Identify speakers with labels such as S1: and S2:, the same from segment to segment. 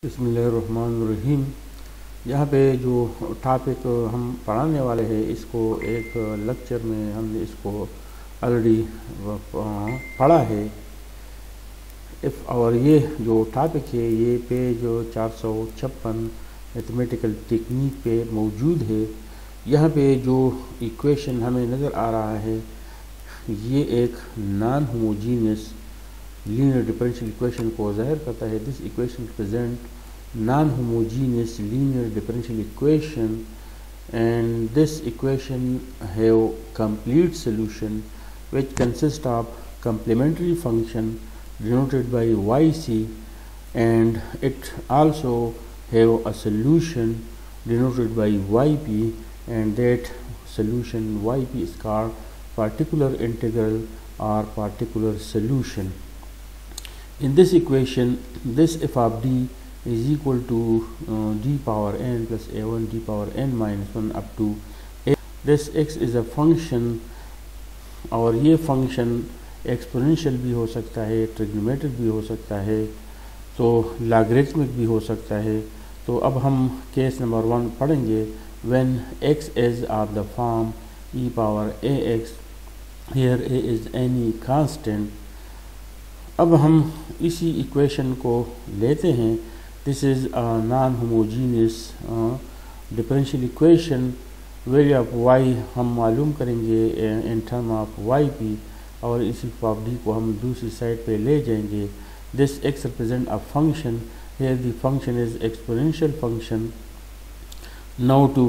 S1: बिस्मिल्लाहिर्रहमानिर्रहीम। यहाँ पे जो टॉपिक हम पढ़ाने वाले हैं इसको एक लेक्चर में हमने इसको ऑलरेडी पढ़ा है। और ये जो टॉपिक है ये पेज 456 मैथमेटिकल टेक्निक पे मौजूद है। यहाँ पे जो इक्वेशन हमें नज़र आ रहा है ये एक non homogeneous linear differential equation को ज़ाहिर करता है। This equation represent non-homogeneous linear differential equation, and this equation have complete solution which consists of complementary function denoted by yc, and it also have a solution denoted by yp, and that solution yp is called particular integral or particular solution. In this equation, this f of d is equal to d power n plus a1 d power n minus 1 up to a. This x is a function, और ये function exponential भी हो सकता है, trigonometric भी हो सकता है, तो लॉगरिथमिक भी हो सकता है। तो अब हम केस नंबर 1 पढ़ेंगे। When x is of the form e power ax, here a is any constant। अब हम इसी इक्वेशन को लेते हैं। This is a non-homogeneous differential equation। Value of y हम मालूम करेंगे इन टर्म ऑफ yp, और इसी ऑफ d को हम दूसरी साइड पे ले जाएंगे। This x represent a function, here the function is exponential function। Now to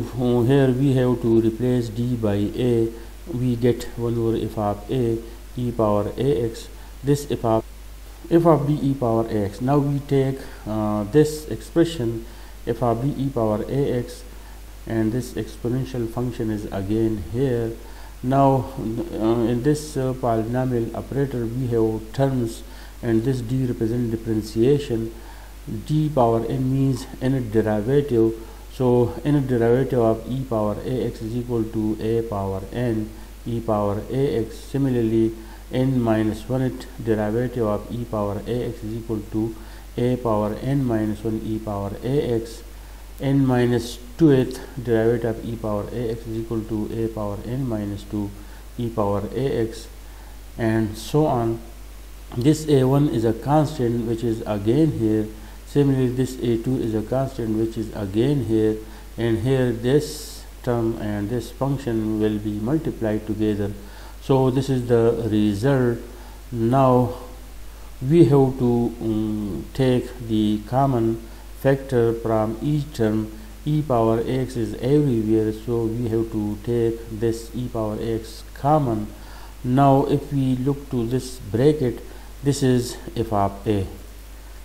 S1: here we have to replace d by a, we get 1 over f of a e power ax, this f of d e power ax. Now we take this expression f of d e power ax, and this exponential function is again here. Now in this polynomial operator we have terms, and this d represent differentiation. D power n means nth derivative, so nth derivative of e power ax is equal to a power n e power ax. Similarly, n minus 1th derivative of e power ax is equal to a power n minus 1 e power ax. N minus 2th derivative of e power ax is equal to a power n minus 2 e power ax, and so on. This a1 is a constant which is again here. Similarly, this a2 is a constant which is again here, and here this term and this function will be multiplied together. So this is the result. Now we have to take the common factor from each term. E power x is everywhere, so we have to take this e power x common. Now if we look to this bracket, this is f of a,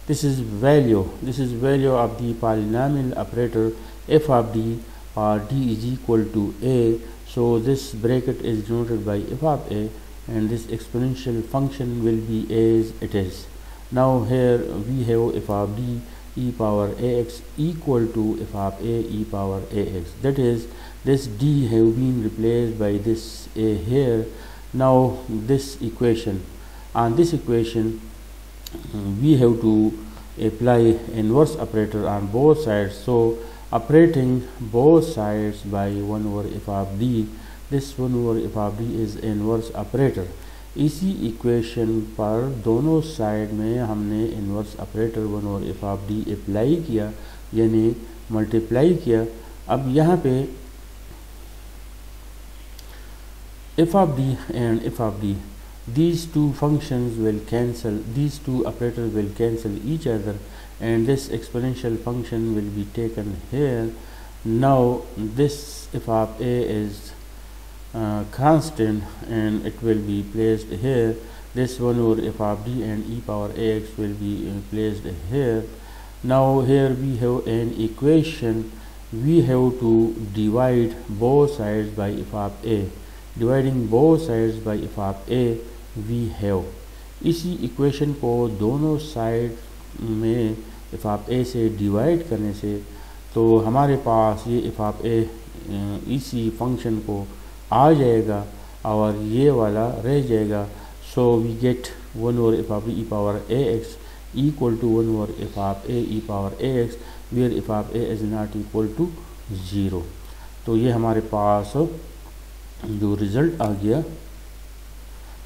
S1: this is value of the polynomial operator f of d, or d is equal to a. So this bracket is denoted by f of a, and this exponential function will be as it is. Now here we have f of d e power ax equal to f of a e power ax. That is, this d have been replaced by this a here. Now this equation, on this equation we have to apply inverse operator on both sides. So operating both sides by 1 over f of d, this 1 over f of d is inverse operator। इसी equation पर दोनों side में हमने inverse operator 1 over F of D apply किया, यानी multiply किया। अब यहाँ पे f of d and f of d, these two functions will cancel, these two operators will cancel each other, and this exponential function will be taken here. Now this f of a is constant, and it will be placed here. This 1 over f of d and e power ax will be placed here. Now here we have an equation. We have to divide both sides by f of a. Dividing both sides by f of a, we have, इसी equation को दोनों side में f of a से divide करने से तो हमारे पास ये f of a इसी फंक्शन को आ जाएगा और ये वाला रह जाएगा। So we get 1 over f of e power ax equal to 1 over f of a e power ax, where f of a is not equal to 0। तो ये हमारे पास जो रिज़ल्ट आ गया,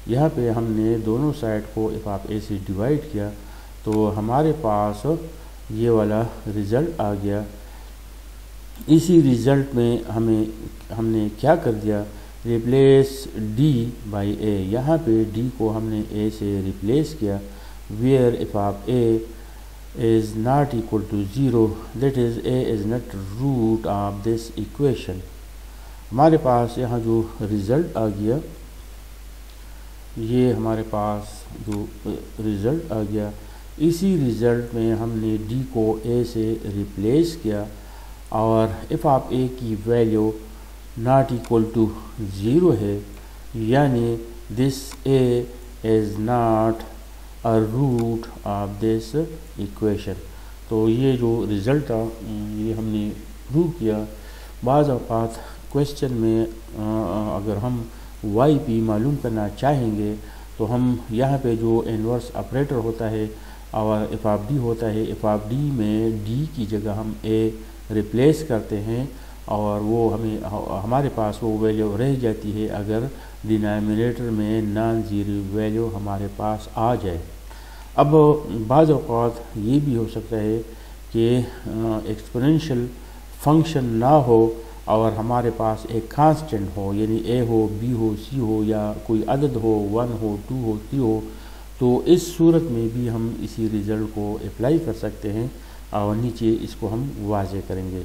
S1: यहाँ पे हमने दोनों साइड को f ऑफ a से डिवाइड किया तो हमारे पास ये वाला रिज़ल्ट आ गया। इसी रिज़ल्ट में हमने क्या कर दिया, रिप्लेस d बाई a। यहाँ पे d को हमने a से रिप्लेस किया, where f of a is not equal to 0, that is a is not root of this equation. हमारे पास यहाँ जो रिज़ल्ट आ गया, ये हमारे पास जो रिज़ल्ट आ गया, इसी रिज़ल्ट में हमने d को a से रिप्लेस किया और f ऑफ a की वैल्यू नॉट इक्वल टू 0 है, यानी this a is not a root of this equation. तो ये जो रिज़ल्ट था ये हमने प्रूव किया। बाज़ औक़ात क्वेश्चन में अगर हम YP मालूम करना चाहेंगे तो हम यहाँ पे जो इन्वर्स ऑपरेटर होता है और f ऑफ d होता है, f ऑफ d में d की जगह हम a रिप्लेस करते हैं और वो हमारे पास वो वैल्यू रह जाती है अगर डिनोमिनेटर में नॉन ज़ीरो वैल्यू हमारे पास आ जाए। अब बाज़ औक़ात ये भी हो सकता है कि एक्सपोनेंशियल फंक्शन ना हो और हमारे पास एक कांस्टेंट हो, यानी a हो, b हो, c हो या कोई अदद हो, 1 हो, 2 हो, 3 हो, तो इस सूरत में भी हम इसी रिज़ल्ट को अप्लाई कर सकते हैं और नीचे इसको हम वाज़े करेंगे।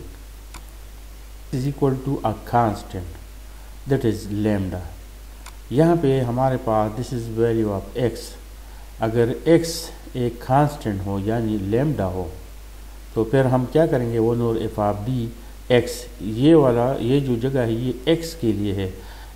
S1: Is equal to a constant that is lambda. यहाँ पे हमारे पास this is value of x। अगर x एक कांस्टेंट हो यानी लैम्डा हो तो फिर हम क्या करेंगे, 1 और f ऑफ d x, ये वाला ये जो जगह है ये x के लिए है।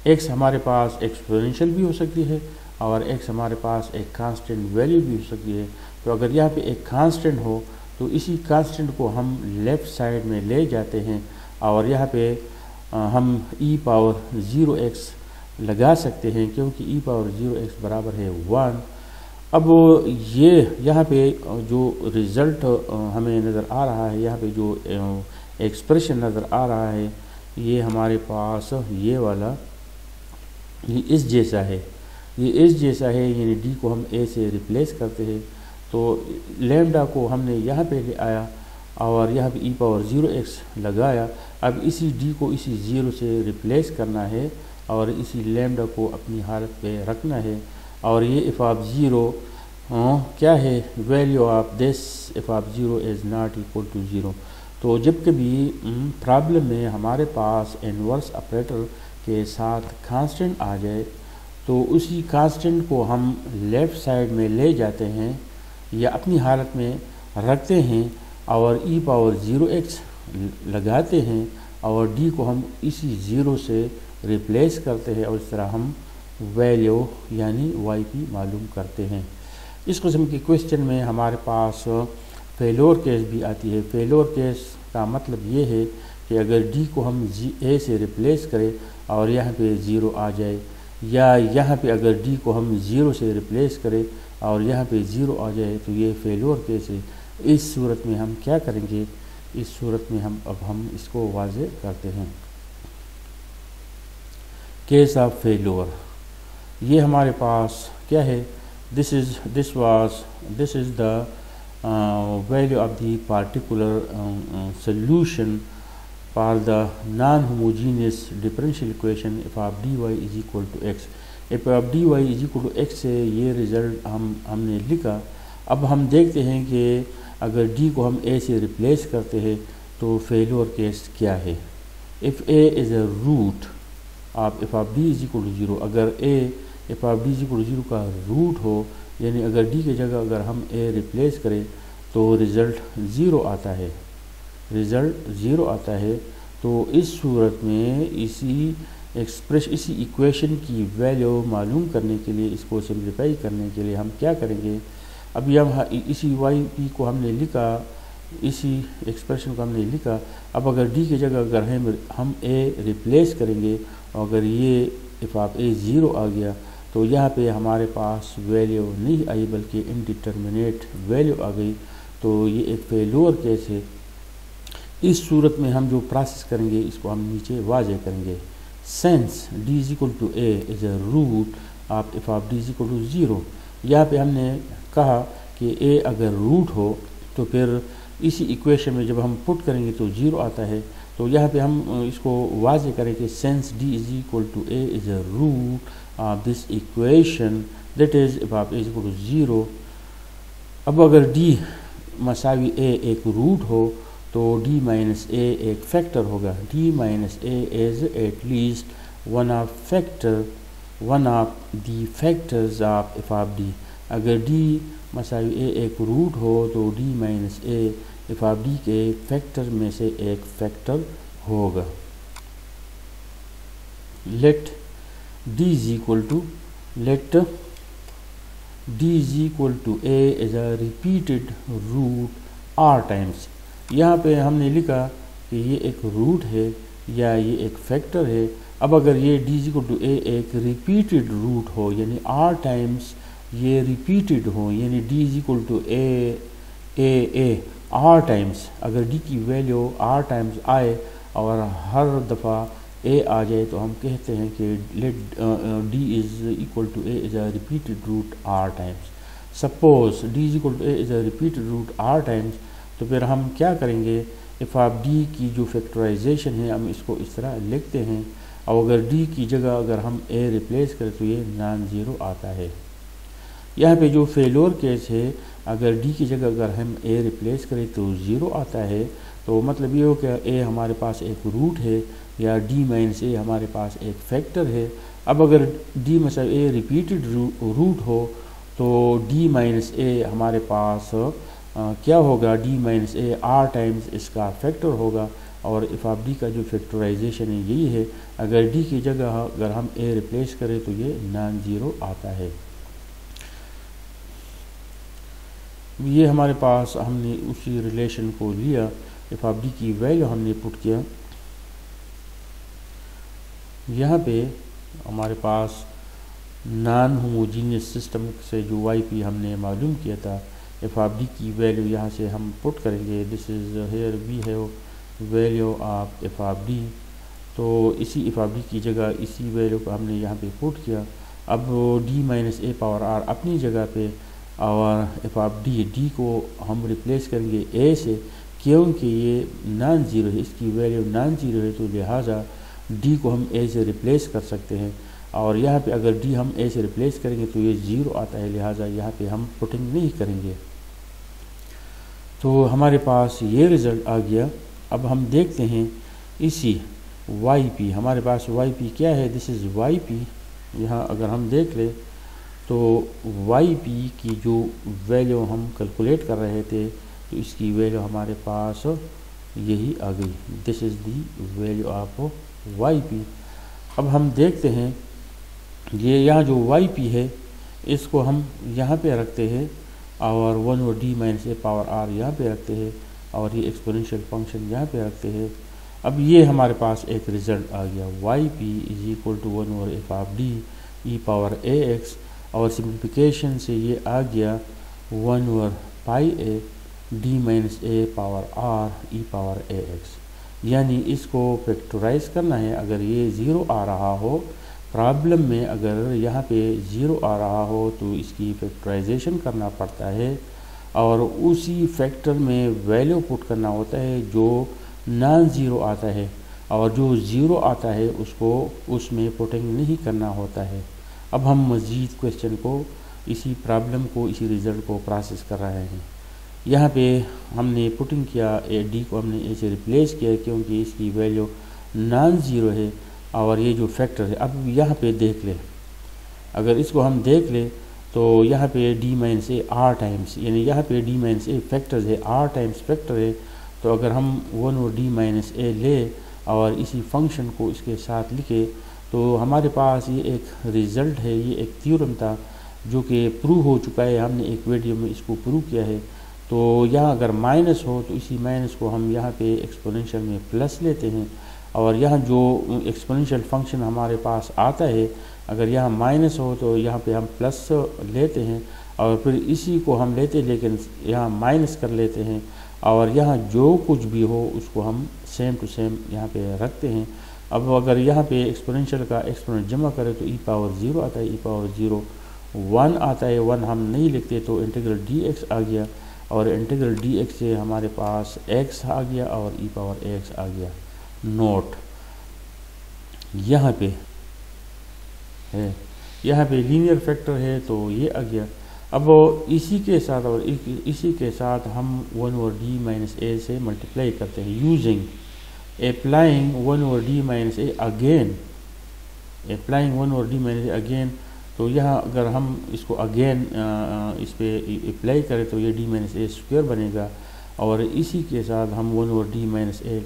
S1: x हमारे पास एक्सपोनेंशियल भी हो सकती है और x हमारे पास एक कांस्टेंट वैल्यू भी हो सकती है। तो अगर यहाँ पे एक कांस्टेंट हो तो इसी कांस्टेंट को हम लेफ़्ट साइड में ले जाते हैं और यहाँ पे हम e पावर 0x लगा सकते हैं, क्योंकि e पावर 0x बराबर है 1। अब ये यहाँ पे जो रिज़ल्ट हमें नज़र आ रहा है, यहाँ पे जो एक्सप्रेशन नज़र आ रहा है, ये हमारे पास ये वाला ये इस जैसा है, ये इस जैसा है, यानी d को हम a से रिप्लेस करते हैं तो लैम्डा को हमने यहाँ पे ले आया और यहाँ पे e पावर 0x लगाया। अब इसी d को इसी 0 से रिप्लेस करना है और इसी लैम्डा को अपनी हालत पे रखना है और ये f ऑफ 0 क्या है, value of this f of 0 is not equal to 0। तो जब कभी प्रॉब्लम में हमारे पास इन्वर्स ऑपरेटर के साथ कांस्टेंट आ जाए तो उसी कांस्टेंट को हम लेफ़्ट साइड में ले जाते हैं या अपनी हालत में रखते हैं और e पावर 0x लगाते हैं और d को हम इसी 0 से रिप्लेस करते हैं और इस तरह हम वैल्यू यानी YP मालूम करते हैं। इस किस्म के क्वेश्चन में हमारे पास फेलोर केस भी आती है। फेलोर केस का मतलब ये है कि अगर d को हम a से रिप्लेस करें और यहाँ पे 0 आ जाए, या यहाँ पे अगर d को हम 0 से रिप्लेस करें और यहाँ पे 0 आ जाए, तो ये फेलोर केस है। इस सूरत में हम क्या करेंगे, इस सूरत में हम इसको वाज़े करते हैं। केस ऑफ फेलोर, ये हमारे पास क्या है, this is the value of the particular solution for the non-homogeneous differential equation f of dy is equal to x। f of dy is equal to x से ये रिज़ल्ट हमने लिखा। अब हम देखते हैं कि अगर d को हम a से रिप्लेस करते हैं तो फेलोर केस क्या है। if a is a root of f of d is equal to 0, अगर a f of d is equal to 0 का रूट हो, यानी अगर d की जगह अगर हम a रिप्लेस करें तो रिज़ल्ट 0 आता है, रिज़ल्ट 0 आता है। तो इस सूरत में इसी इक्वेशन की वैल्यू मालूम करने के लिए, इसको सिंप्लीफाई करने के लिए हम क्या करेंगे, अब यहाँ इसी YP को हमने लिखा, इसी एक्सप्रेशन को हमने लिखा। अब अगर d की जगह अगर हम a रिप्लेस करेंगे और अगर ये f ऑफ a 0 आ गया तो यहाँ पे हमारे पास वैल्यू नहीं आई बल्कि इनडिटर्मिनेट वैल्यू आ गई, तो ये एक फेल्योर केस है। इस सूरत में हम जो प्रोसेस करेंगे इसको हम नीचे वाज़ेह करेंगे। Since d is equal to A is a root of F of d is equal to 0। यहाँ पे हमने कहा कि a अगर रूट हो तो फिर इसी इक्वेशन में जब हम पुट करेंगे तो 0 आता है। तो यहाँ पे हम इसको वाज़ेह करें कि since d is equal to A is a root of this equation that is F of a is equal to 0। अब अगर d मसावी a एक रूट हो तो d माइनस a एक फैक्टर होगा। d minus a is at least one of the factors of F of d। अगर d मसावी a एक रूट हो तो d minus a F of d के फैक्टर में से एक फैक्टर होगा। Let d is equal to a is a repeated root r times. यहाँ पे हमने लिखा कि ये एक रूट है या ये एक फैक्टर है। अब अगर ये d is equal to a एक रिपीटेड रूट हो यानी r टाइम्स ये रिपीटेड हो यानी d is equal to a r times, अगर d की वैल्यू r टाइम्स आए और हर दफ़ा a आ जाए तो हम कहते हैं कि let d is equal to a is a repeated root r times. Suppose d is equal to a is a repeated root r times, तो फिर हम क्या करेंगे, एफ ऑफ d की जो फैक्टराइजेशन है हम इसको इस तरह लिखते हैं और अगर d की जगह अगर हम a रिप्लेस करें तो ये नॉन ज़ीरो आता है। यहाँ पे जो फेल्योर केस है अगर d की जगह अगर हम a रिप्लेस करें तो 0 आता है, तो मतलब ये हो कि a हमारे पास एक रूट है या d माइनस a हमारे पास एक फैक्टर है। अब अगर d मतलब a रिपीटेड रूट हो तो d माइनस a हमारे पास क्या होगा, d minus a r times इसका फैक्टर होगा और एफ ऑफ d का जो फैक्टराइजेशन है यही है। अगर d की जगह अगर हम a रिप्लेस करें तो ये नॉन ज़ीरो आता है। ये हमारे पास हमने उसी रिलेशन को लिया, एफ ऑफ d की वैल्यू हमने पुट किया। यहाँ पे हमारे पास नॉन होमोजीनियस सिस्टम से जो वाई पी हमने मालूम किया था, एफ ऑफ डी की वैल्यू यहाँ से हम पुट करेंगे। This is here we have value of F of D, तो इसी एफ ऑफ डी की जगह इसी वैल्यू को हमने यहाँ पे पुट किया। अब D minus A power R अपनी जगह पे और एफ ऑफ डी को हम रिप्लेस करेंगे ए से, क्योंकि ये नॉन ज़ीरो है, इसकी वैल्यू नॉन ज़ीरो है तो लिहाजा डी को हम ए से रिप्लेस कर सकते हैं। और यहाँ पे अगर डी हम ए से रिप्लेस करेंगे तो ये 0 आता है, लिहाजा यहाँ पे हम पुटिंग नहीं करेंगे। तो हमारे पास ये रिज़ल्ट आ गया। अब हम देखते हैं इसी वाई पी, हमारे पास वाई पी क्या है, दिस इज़ वाई पी। यहाँ अगर हम देख लें तो वाई पी की जो वैल्यू हम कैलकुलेट कर रहे थे तो इसकी वैल्यू हमारे पास यही आ गई। This is the value of Y P. अब हम देखते हैं ये यहाँ जो वाई पी है इसको हम यहाँ पे रखते हैं और 1 और D minus A power R यहाँ पे रखते हैं और ये एक्सपोनेंशियल फंक्शन यहाँ पे रखते हैं। अब ये हमारे पास एक रिज़ल्ट आ गया, Y P is equal to 1 और F of D E power A X, और सिंप्लीफिकेशन से ये आ गया 1 और pi A D minus A power R E power A X. यानी इसको फैक्टराइज करना है। अगर ये 0 आ रहा हो प्रॉब्लम में, अगर यहाँ पे 0 आ रहा हो तो इसकी फैक्टराइजेशन करना पड़ता है और उसी फैक्टर में वैल्यू पुट करना होता है जो नॉन ज़ीरो आता है, और जो 0 आता है उसको उसमें पुटिंग नहीं करना होता है। अब हम मज़ीद क्वेश्चन को, इसी प्रॉब्लम को, इसी रिज़ल्ट को प्रोसेस कर रहे हैं। यहाँ पे हमने पुटिंग किया, ए डी को हमने ए से रिप्लेस किया क्योंकि इसकी वैल्यू नॉन ज़ीरो है और ये जो फैक्टर है। अब यहाँ पे देख लें, अगर इसको हम देख लें तो यहाँ पे D minus A are times, यानी यहाँ पे डी माइनस ए फैक्टर है, आर टाइम्स फैक्टर है। तो अगर हम 1 और डी माइनस ए ले और इसी फंक्शन को इसके साथ लिखे तो हमारे पास ये एक रिज़ल्ट है, ये एक थ्योरम था जो कि प्रूव हो चुका है, हमने एक वीडियो में इसको प्रूव किया है। तो यहाँ अगर माइनस हो तो इसी माइनस को हम यहाँ पे एक्सपोनेंशियल में प्लस लेते हैं और यहाँ जो एक्सपोनेंशियल फंक्शन हमारे पास आता है, अगर यहाँ माइनस हो तो यहाँ पे हम प्लस लेते हैं और फिर इसी को हम लेते हैं, लेकिन यहाँ माइनस कर लेते हैं और यहाँ जो कुछ भी हो उसको हम सेम टू सेम यहाँ पे रखते हैं। अब अगर यहाँ पे एक्सपोनेंशियल का एक्सपोनेंट जमा करें तो e पावर 0 आता है, e पावर 0 1 आता है, 1 हम नहीं लिखते तो इंटीग्रल dx आ गया और इंटीग्रल dx से हमारे पास x आ गया और e पावर x आ गया। नोट यहाँ पे है, यहाँ पे लीनियर फैक्टर है तो ये आ गया। अब इसी के साथ और इसी के साथ हम 1/d माइनस a से मल्टीप्लाई करते हैं using applying 1/d minus a again, applying 1/d minus a again. तो यहाँ अगर हम इसको अगेन इस पे अप्लाई करें तो ये d माइनस a स्क्वायर बनेगा और इसी के साथ हम 1/d माइनस a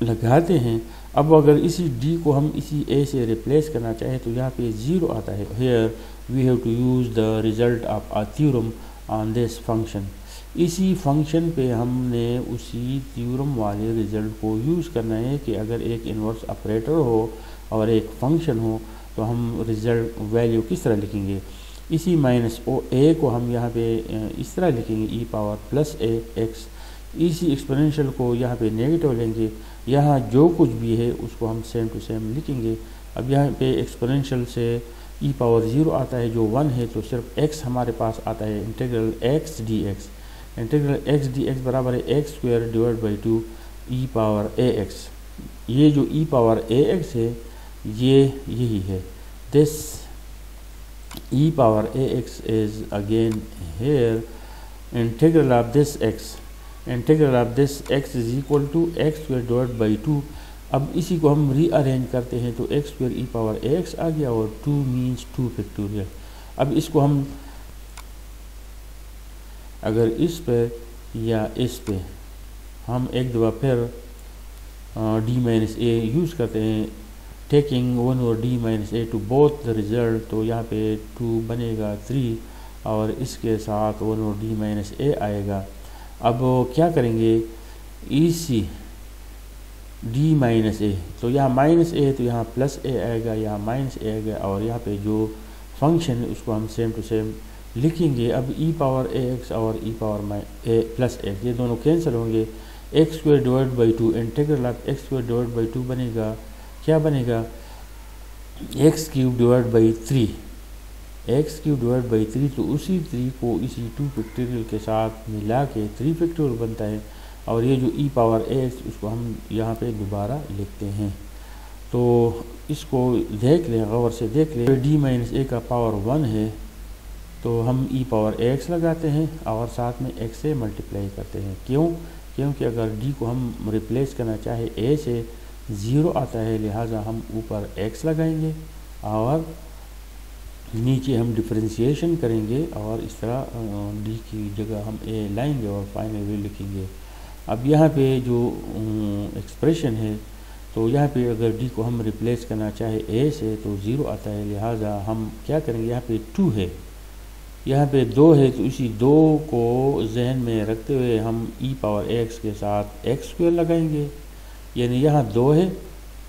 S1: लगाते हैं। अब अगर इसी d को हम इसी a से रिप्लेस करना चाहें तो यहाँ पे 0 आता है। Here we have to use the result of a theorem on this function। इसी फंक्शन पे हमने उसी थ्योरम वाले रिजल्ट को यूज़ करना है कि अगर एक इन्वर्स ऑपरेटर हो और एक फंक्शन हो तो हम रिजल्ट वैल्यू किस तरह लिखेंगे। इसी माइनस ओ ए को हम यहाँ पे इस तरह लिखेंगे e power plus a x। इसी एक्सपोनेंशियल को यहाँ पे नेगेटिव लेंगे, यहाँ जो कुछ भी है उसको हम सेम टू सेम लिखेंगे। अब यहाँ पे एक्सपोनेंशियल से e पावर 0 आता है जो 1 है तो सिर्फ x हमारे पास आता है। Integral x dx, integral x dx बराबर है x square divide by 2 e power ax। ये जो e पावर ax है ये यही है। This e power ax is again here integral of this x, integral of this x is equal to x square divide by 2। अब इसी को हम रीअरेंज करते हैं तो x square e power ax आ गया और 2 मीन्स 2 फैक्टोरियल। अब इसको हम अगर इस पे या इस पे हम एक दफ़ा फिर d माइनस a यूज़ करते हैं, taking 1/d minus a to both the result, तो यहाँ पे 2 बनेगा 3 और इसके साथ 1/d माइनस a आएगा। अब क्या करेंगे, इसी d माइनस a, तो यहाँ माइनस a तो यहाँ प्लस a आएगा, यहाँ माइनस a आएगा और यहाँ पे जो फंक्शन है उसको हम सेम टू सेम लिखेंगे। अब e पावर ax और e power a plus x ये दोनों कैंसिल होंगे। x square divide by 2, integral of x square divide by 2 बनेगा, क्या बनेगा, x cube divide by 3, x cube divide by 3। तो उसी 3 को इसी 2 फैक्टोरियल के साथ मिला के 3 फैक्टोरियल बनता है और ये जो e पावर ax उसको हम यहाँ पे दोबारा लिखते हैं। तो इसको देख लें, गौर से देख लें। d माइनस a का पावर 1 है तो हम e पावर ax लगाते हैं और साथ में x से मल्टीप्लाई करते हैं। क्यों? क्योंकि अगर d को हम रिप्लेस करना चाहे a से 0 आता है, लिहाजा हम ऊपर x लगाएंगे और नीचे हम डिफरेंशिएशन करेंगे और इस तरह d की जगह हम a लाएंगे और फाइनल वैल्यू लिखेंगे। अब यहाँ पे जो एक्सप्रेशन है तो यहाँ पे अगर d को हम रिप्लेस करना चाहे a से तो 0 आता है, लिहाजा हम क्या करेंगे, यहाँ पे 2 है, यहाँ पे 2 है तो इसी 2 को जहन में रखते हुए हम e पावर x के साथ x स्क्वायर लगाएंगे, यानी यहाँ 2 है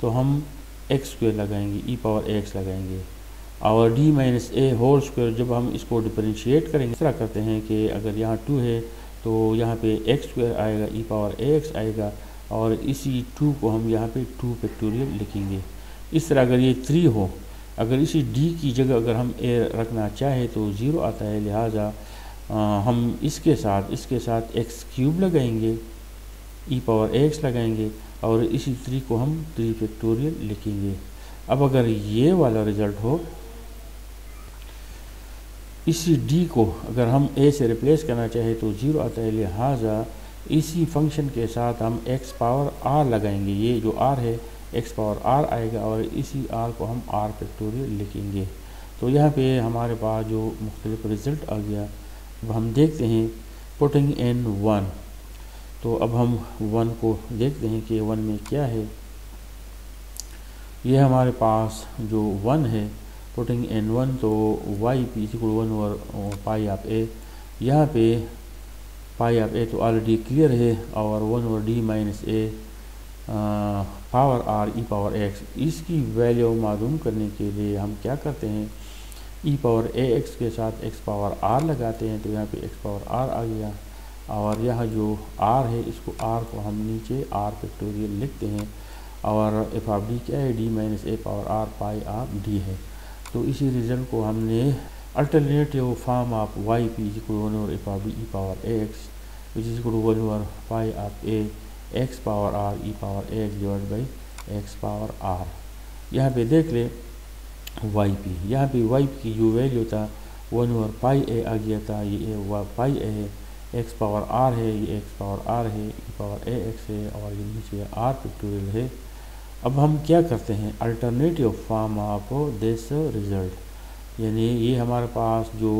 S1: तो हम x स्क्वायर लगाएंगे, e पावर x लगाएंगे और d minus a whole square. जब हम इसको डिफरेंशिएट करेंगे इस तरह करते हैं कि अगर यहाँ 2 है तो यहाँ पे x स्क्वायर आएगा, e पावर ax आएगा और इसी 2 को हम यहाँ पे 2 फैक्टोरियल लिखेंगे। इस तरह अगर ये 3 हो, अगर इसी d की जगह अगर हम a रखना चाहे तो 0 आता है, लिहाजा हम इसके साथ x क्यूब लगाएंगे, e पावर ax लगाएंगे और इसी 3 को हम 3 फैक्टोरियल लिखेंगे। अब अगर ये वाला रिजल्ट हो, इसी d को अगर हम a से रिप्लेस करना चाहे तो 0 आता है, लिहाजा इसी फंक्शन के साथ हम x पावर r लगाएंगे। ये जो r है x पावर r आएगा और इसी r को हम r फैक्टोरियल लिखेंगे। तो यहाँ पे हमारे पास जो मुख्तलिफ रिज़ल्ट आ गया, अब हम देखते हैं पुटिंग इन 1। तो अब हम 1 को देखते हैं कि 1 में क्या है। ये हमारे पास जो 1 है, पुटिंग इन 1, तो y इक्वल 1 और पाई ऑफ a, यहाँ पे पाई ऑफ a तो ऑलरेडी क्लियर है और 1/d minus a power R E power x, इसकी वैल्यू मालूम करने के लिए हम क्या करते हैं, ई पावर ए एक्स के साथ एक्स पावर आर लगाते हैं, तो यहाँ पे एक्स पावर आर आ गया। और यहाँ जो आर है, इसको आर को हम नीचे आर फैक्टोरियल लिखते हैं, और एफ ऑफ डी क्या है, D minus A power R pi of D है। तो इसी रिजल्ट को हमने alternative form of Y P is equal to F of D E power A X which is equal to 1 over pi of A X power R E power A X divide by X power R. यहाँ पे देख ले Y P, यहाँ पे Y P की जो value था 1 over पाई ए आ गया था, ये पाई ए है, एक्स पावर आर है, ये एक्स पावर आर है, ई पावर ए एक्स है, और ये नीचे आर फैक्टोरियल है। अब हम क्या करते हैं, alternative form of this result, यानी ये हमारे पास जो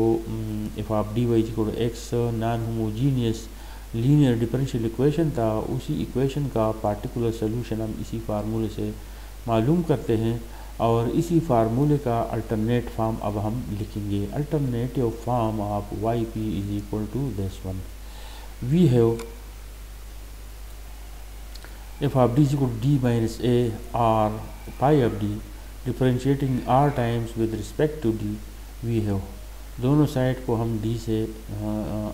S1: F of D Y equal to X non homogeneous linear differential equation था, उसी इक्वेशन का पार्टिकुलर सोल्यूशन हम इसी फार्मूले से मालूम करते हैं, और इसी फार्मूले का अल्टरनेट फॉर्म अब हम लिखेंगे। Alternative form of Y P is equal to this one, we have F of D is equal to D minus A R pi of D differentiating R times with respect to D. We have, दोनों side को हम D से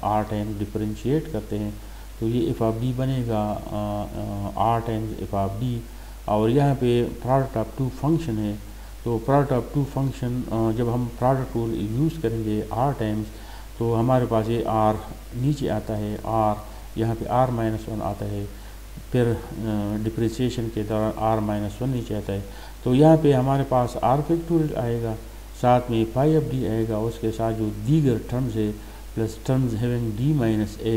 S1: are times differentiate करते हैं, तो ये F of D बनेगा R times F of D, और यहाँ पे प्रोडक्ट ऑफ टू फंक्शन है, तो प्रोडक्ट ऑफ टू फंक्शन जब हम प्रोडक्ट रूल यूज़ करेंगे आर टाइम्स, तो हमारे पास ये आर नीचे आता है, आर यहाँ पे आर माइनस वन आता है, फिर डिप्रिसिएशन के दौरान आर माइनस वन नीचे आता है, तो यहाँ पे हमारे पास आर फैक्टोरियल आएगा, साथ में पाई ऑफ डी आएगा, उसके साथ जो दीगर टर्म्स है plus terms having D minus A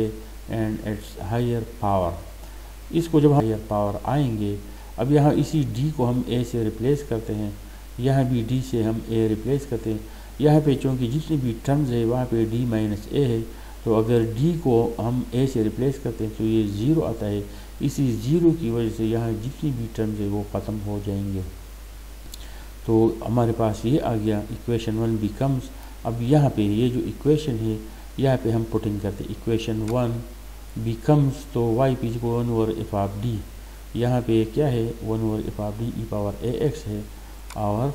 S1: and its higher power. इसको जब हायर पावर आएंगे, अब यहाँ इसी डी को हम ए से रिप्लेस करते हैं, यहाँ भी डी से हम ए रिप्लेस करते हैं, यहाँ पे चूँकि जितनी भी टर्म्स है वहाँ पे डी माइनस ए है, तो अगर डी को हम ए से रिप्लेस करते हैं तो ये ज़ीरो आता है, इसी ज़ीरो की वजह से यहाँ जितनी भी टर्म्स है वो ख़त्म हो जाएंगे। तो हमारे पास ये आ गया, इक्वेशन वन बिकम्स, अब यहाँ पे ये जो इक्वेशन है यहाँ पे हम पुटिंग करते हैं, इक्वेशन वन बिकम्स, तो वाई पी को 1 ओवर एफ ऑफ डी, यहाँ पे क्या है 1 over F of D E power A X है, और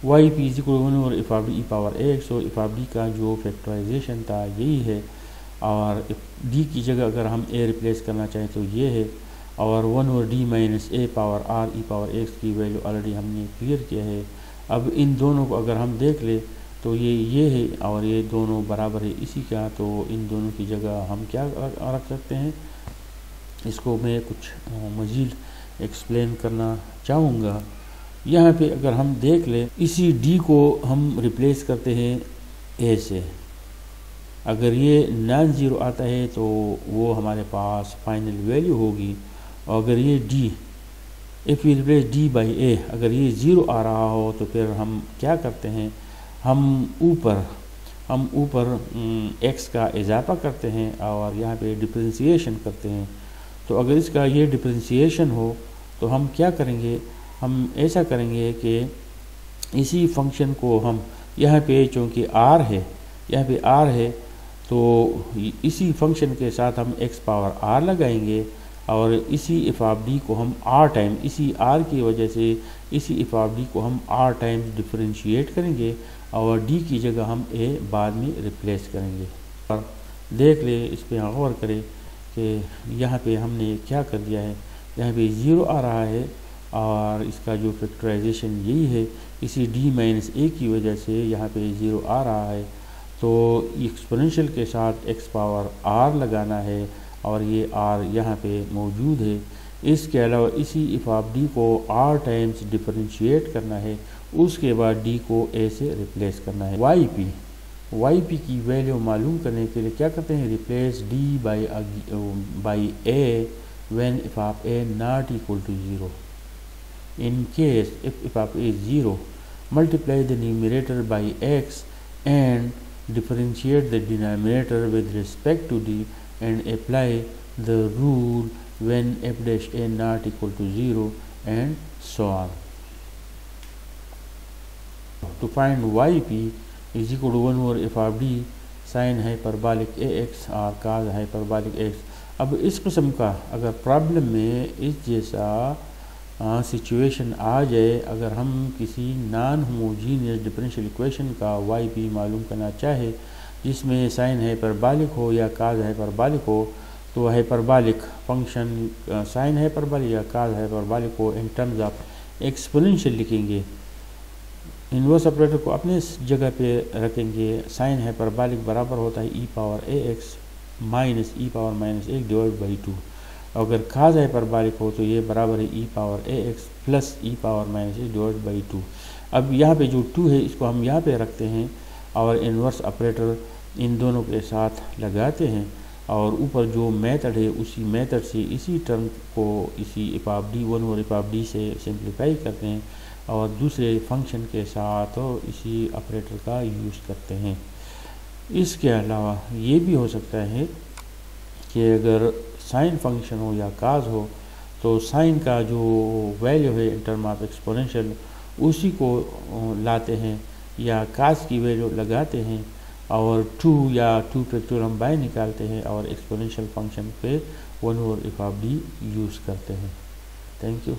S1: Y P is equal 1 over F of D E power A X, और एफ ऑफ डी का जो फैक्टराइजेशन था यही है, और डी की जगह अगर हम ए रिप्लेस करना चाहें तो ये है, और 1 over D minus A power R E power X की वैल्यू ऑलरेडी हमने क्लियर किया है। अब इन दोनों को अगर हम देख ले तो ये है और ये दोनों बराबर है इसी का, तो इन दोनों की जगह हम क्या रख सकते हैं, इसको मैं कुछ मज़ीद एक्सप्लेन करना चाहूँगा। यहाँ पे अगर हम देख ले, इसी डी को हम रिप्लेस करते हैं ए से, अगर ये नॉन ज़ीरो आता है तो वो हमारे पास फाइनल वैल्यू होगी, और अगर ये D if you replace D by A, अगर ये ज़ीरो आ रहा हो तो फिर हम क्या करते हैं, हम ऊपर एक्स का इजाफा करते हैं और यहाँ पे डिफरेंशिएशन करते हैं। तो अगर इसका ये डिफरेंशिएशन हो तो हम क्या करेंगे, हम ऐसा करेंगे कि इसी फंक्शन को हम यहाँ पे चूँकि आर है, यहाँ पे आर है, तो इसी फंक्शन के साथ हम एक्स पावर आर लगाएंगे, और इसी एफ ऑफ डी को हम आर टाइम, इसी आर की वजह से इसी एफ ऑफ डी को हम आर टाइम्स डिफरेंशिएट करेंगे, और डी की जगह हम ए बाद में रिप्लेस करेंगे। और देख ले, इस पर गौर करें कि यहाँ पे हमने क्या कर दिया है, यहाँ पे ज़ीरो आ रहा है, और इसका जो फैक्टराइजेशन यही है, इसी डी माइनस ए की वजह से यहाँ पे ज़ीरो आ रहा है, तो एक्सपोनेंशियल के साथ एक्स पावर आर लगाना है, और ये आर यहाँ पे मौजूद है। इसके अलावा इसी एफ ऑफ डी को आर टाइम्स डिफरेंशिएट करना है, उसके बाद डी को ए से रिप्लेस करना है। वाई पी की वैल्यू मालूम करने के लिए क्या करते हैं, replace D by A when F of A not equal to zero. In case if F of A zero, multiply the numerator by X and differentiate the denominator with respect to d and apply the rule when f dash a not equal to 0 and so on. To find yp is equal to 1 over f of d sin hyperbolic ax or cos hyperbolic x, अब इस किस्म का अगर problem में इस जैसा situation आ जाए, अगर हम किसी नॉन होमोजीनियस डिफरेंशियल इक्वेशन का वाई पी मालूम करना चाहे जिसमें साइन हाइपरबॉलिक हो या काज हाइपरबॉलिक हो, तो हाइपरबॉलिक फंक्शन साइन हाइपरबॉलिक या काज हाइपरबॉलिक को इन टर्म्स ऑफ एक्सपोनेंशियल लिखेंगे। इनवर्स ऑपरेटर को अपने जगह पे रखेंगे। साइन हाइपरबॉलिक बराबर होता है ई power A x minus E power minus एक डिवाइड बाई 2। अगर काज हाइपरबॉलिक हो तो ये बराबर है ई power A x plus E power minus एक डिवाइड बाई 2। अब यहाँ पे जो 2 है इसको हम यहाँ पे रखते हैं और इनवर्स ऑपरेटर इन दोनों के साथ लगाते हैं और ऊपर जो मेथड है उसी मेथड से इसी टर्म को इसी इपाब डी 1 और इपाब डी से सिंप्लीफाई करते हैं और दूसरे फंक्शन के साथ इसी ऑपरेटर का यूज़ करते हैं। इसके अलावा ये भी हो सकता है कि अगर साइन फंक्शन हो या काज हो तो साइन का जो वैल्यू है इन टर्म ऑफ एक्सपोनेंशियल उसी को लाते हैं या काज की वैल्यू लगाते हैं और 2 या 2 फैक्टोरियल हम बाय निकालते हैं और एक्सपोनेंशियल फंक्शन पे 1 over if of D use करते हैं। Thank you.